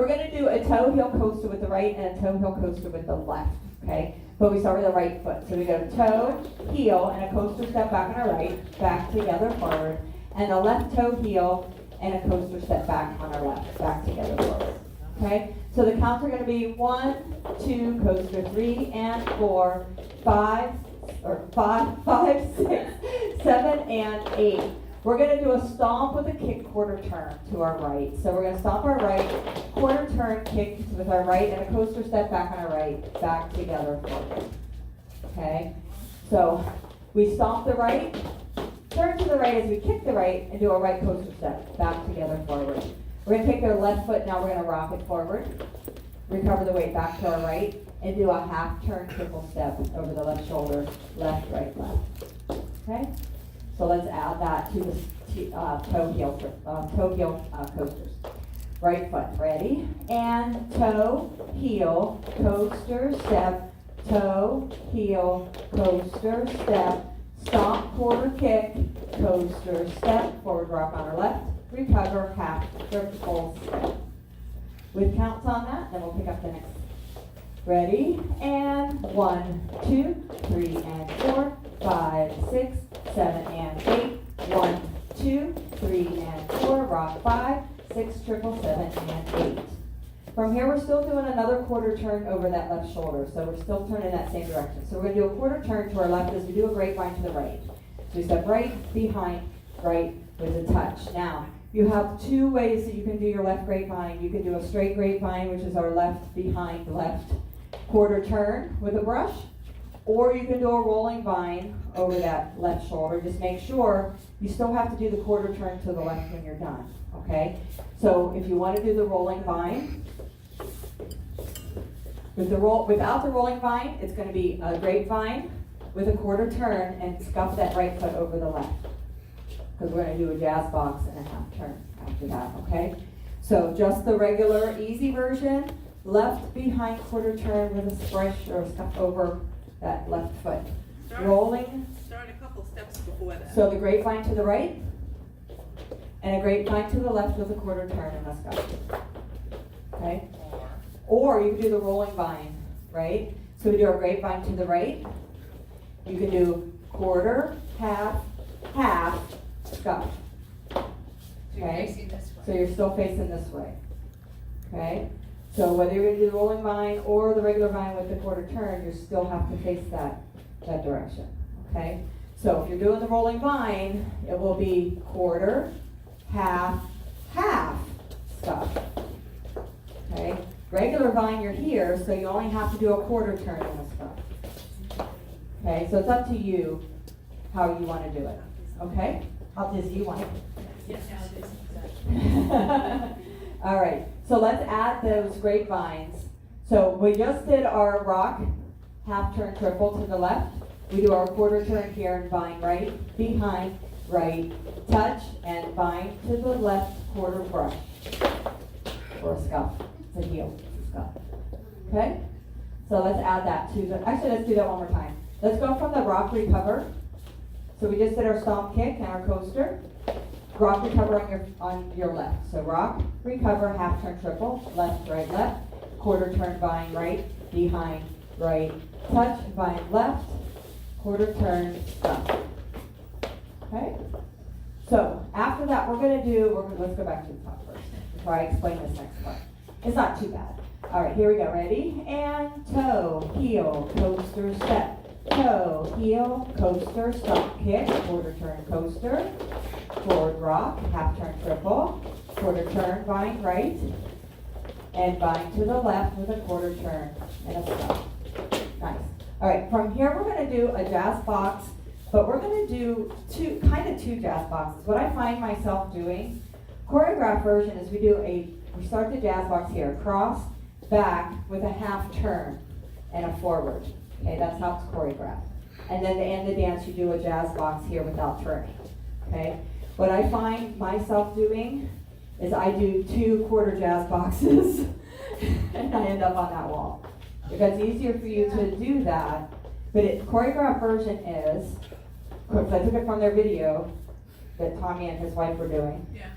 we're going to do a toe heel coaster with the right and a toe heel coaster with the left, okay? But we start with the right foot. So we go toe, heel, and a coaster step back on our right, back together forward, and a left toe heel and a coaster step back on our left, back together forward. Okay? So the counts are going to be 1, 2, coaster 3 and 4, 5, 6, 7, and 8. We're going to do a stomp with a kick quarter turn to our right. So we're going to stomp our right, quarter turn kick with our right, and a coaster step back on our right, back together forward. Okay? So we stomp the right, turn to the right as we kick the right, and do a right coaster step, back together forward. We're going to take our left foot, now we're going to rock it forward, recover the weight back to our right, and do a half turn triple step over the left shoulder, left, right, left. Okay? So let's add that to the toe heel coasters. Right foot, ready? And toe, heel, coaster, step, toe, heel, coaster, step, stomp, quarter kick, coaster, step, forward rock on our left, recover, half, triple step. With counts on that, then we'll pick up the next. Ready? And 1, 2, 3, and 4, 5, 6, 7, and 8. 1, 2, 3, and 4. Rock 5, 6, triple, 7, and 8. From here, we're still doing another quarter turn over that left shoulder. So we're still turning that same direction. So we're going to do a quarter turn to our left as we do a grapevine to the right. So we step right, behind, right with a touch. Now, you have two ways that you can do your left grapevine. You can do a straight grapevine, which is our left behind left quarter turn with a brush, or you can do a rolling vine over that left shoulder. Just make sure you still have to do the quarter turn to the left when you're done, okay? So if you want to do the rolling vine, without the rolling vine, it's going to be a grapevine with a quarter turn and scuff that right foot over the left, because we're going to do a jazz box and a half turn after that, okay? So just the regular easy version, left behind quarter turn with a sprish or a scuff over that left foot. Rolling. Start a couple steps before that. So the grapevine to the right, and a grapevine to the left with a quarter turn and a scuff. Okay? Or you can do the rolling vine, right? So we do our grapevine to the right. You can do quarter, half, half, scuff. Okay? So you're still facing this way. Okay? So whether you're going to do the rolling vine or the regular vine with the quarter turn, you still have to face that direction, okay? So if you're doing the rolling vine, it will be quarter, half, half, scuff, okay? Regular vine, you're here, so you only have to do a quarter turn and a scuff, okay? So it's up to you how you want to do it, okay? How dizzy you want it? Yes, how dizzy. All right, so let's add those grapevines. So we just did our rock, half turn triple to the left. We do our quarter turn here and vine right, behind, right, touch, and vine to the left quarter brush. Or a scuff, it's a heel, it's a scuff. Okay? So let's add that to the, actually let's do that one more time. Let's go from the rock recover. So we just did our stomp kick and our coaster. Rock, recover on your left. So rock, recover, half turn triple, left, right, left, quarter turn, vine right, behind, right, touch, vine left, quarter turn, stop. Okay? So after that, let's go back to the top first before I explain this next part. It's not too bad. All right, here we go. Ready? And toe, heel, coaster, step. Toe, heel, coaster, stomp kick, quarter turn, coaster. Forward rock, half turn triple, quarter turn, vine right, and vine to the left with a quarter turn and a stop. Nice. All right, from here we're going to do a jazz box, but we're going to do two jazz boxes. What I find myself doing, choreographed version is we start the jazz box here, cross, back with a half turn and a forward. Okay, that's how it's choreographed. And then to end the dance, you do a jazz box here without turning. Okay. What I find myself doing is I do 2 quarter jazz boxes and I end up on that wall. Because it's easier for you to do that, but choreographed version is, because I took it from their video that Tommy and his wife were doing. Yeah.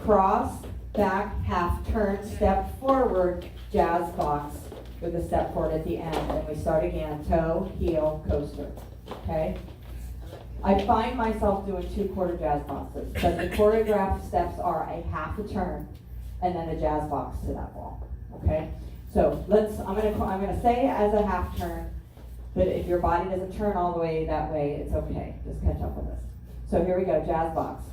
Cross, back, half turn, step forward, jazz box with a step forward at the end. And we start again, toe, heel, coaster, okay? I find myself doing 2 quarter jazz boxes, but the choreographed steps are a half a turn and then a jazz box to that ball, okay? So I'm gonna say as a half turn, but if your body doesn't turn all the way that way, it's okay. Just catch up with us. So here we go, jazz box.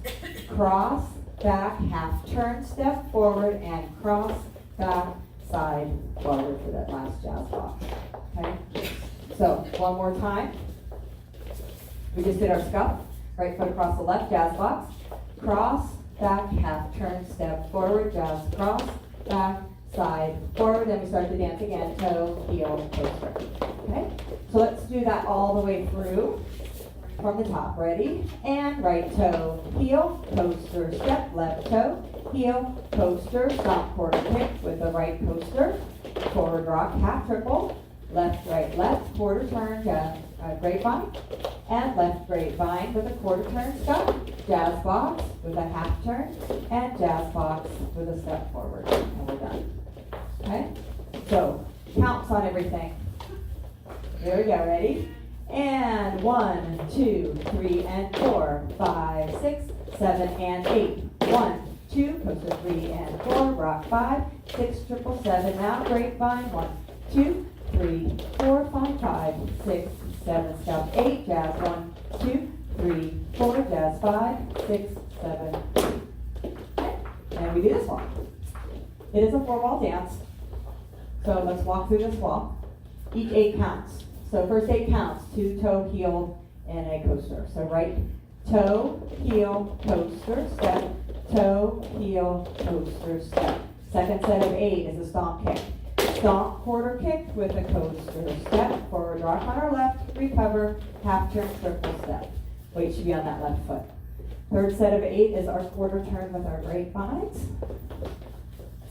Cross, back, half turn, step forward, and cross, back, side, forward for that last jazz box, okay? So one more time. We just did our scuff. Right foot across the left, jazz box. Cross, back, half turn, step forward, jazz, cross, back, side, forward. Then we start the dance again, toe, heel, coaster. Okay? So let's do that all the way through from the top. Ready? And right toe, heel, coaster, step, left toe, heel, coaster, stomp, quarter kick with the right coaster, forward rock, half triple, left, right, left, quarter turn, grapevine, and left grapevine with a quarter turn scuff, jazz box with a half turn, and jazz box with a step forward. And we're done. Okay? So, counts on everything. Here we go, ready? And 1, 2, 3, and 4, 5, 6, 7, and 8. 1, 2, coaster 3 and 4, rock 5, 6, triple 7, now grapevine, 1, 2, 3, 4, 5, 5, 6, 7, scuff 8, jazz 1, 2, 3, 4, jazz 5, 6, 7, 8. And we do this one. It is a 4-wall dance. So let's walk through this wall. Each 8 counts. So first 8 counts, 2 toe, heel, and a coaster. So right toe, heel, coaster, step, toe, heel, coaster, step. Second set of 8 is a stomp kick. Stomp, quarter kick with a coaster, step, forward rock on our left, recover, half turn, triple step. Weight should be on that left foot. Third set of 8 is our quarter turn with our grapevines.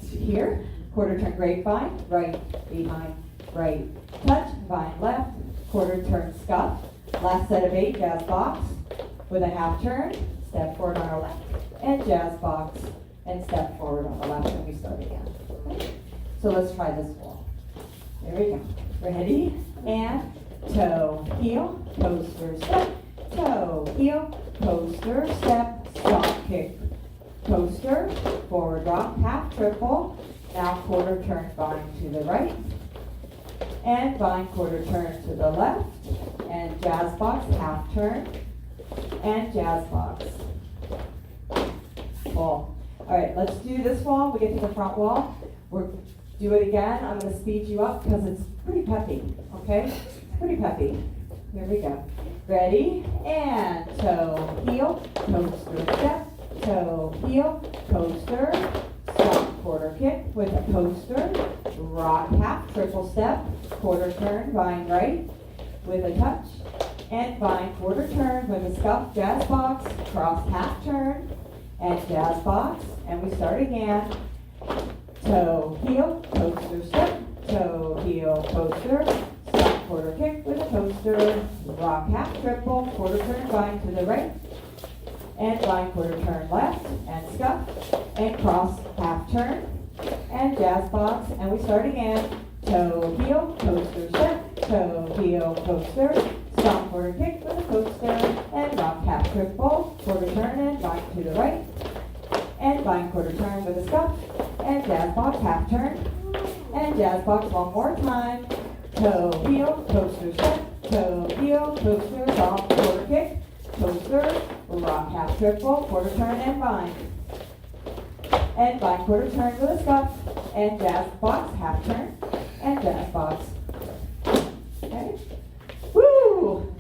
Here, quarter turn grapevine, right, behind, right, touch, vine left, quarter turn scuff. Last set of 8, jazz box with a half turn, step forward on our left, and jazz box, and step forward on the left, and we start again. Okay? So let's try this wall. There we go. Ready? And toe, heel, coaster, step, toe, heel, coaster, step, stomp, kick, coaster, forward rock, half triple, now quarter turn, vine to the right, and vine quarter turn to the left, and jazz box, half turn, and jazz box. Cool. All right, let's do this wall. We get to the front wall. Do it again. I'm going to speed you up because it's pretty peppy, okay? Pretty peppy. Here we go. Ready? And toe, heel, coaster, step, toe, heel, coaster, stomp, quarter kick with a coaster, rock half, triple step, quarter turn, vine right with a touch, and vine quarter turn with a scuff, jazz box, cross half turn, and jazz box, and we start again. Toe, heel, coaster, step, toe, heel, coaster, stop, quarter kick with a coaster, rock half, triple, quarter turn, vine to the right, and vine quarter turn left, and scuff, and cross half turn, and jazz box, and we start again. Toe, heel, coaster, step, toe, heel, coaster, stomp, quarter kick with a coaster, and rock half, triple, quarter turn, and vine to the right, and vine quarter turn with a scuff, and jazz box, half turn, and jazz box one more time. Toe, heel, coaster, step, toe, heel, coaster, stomp, quarter kick, coaster, rock half triple, quarter turn, and vine. And vine quarter turn with a scuff, and jazz box, half turn, and jazz box. Okay? Woo!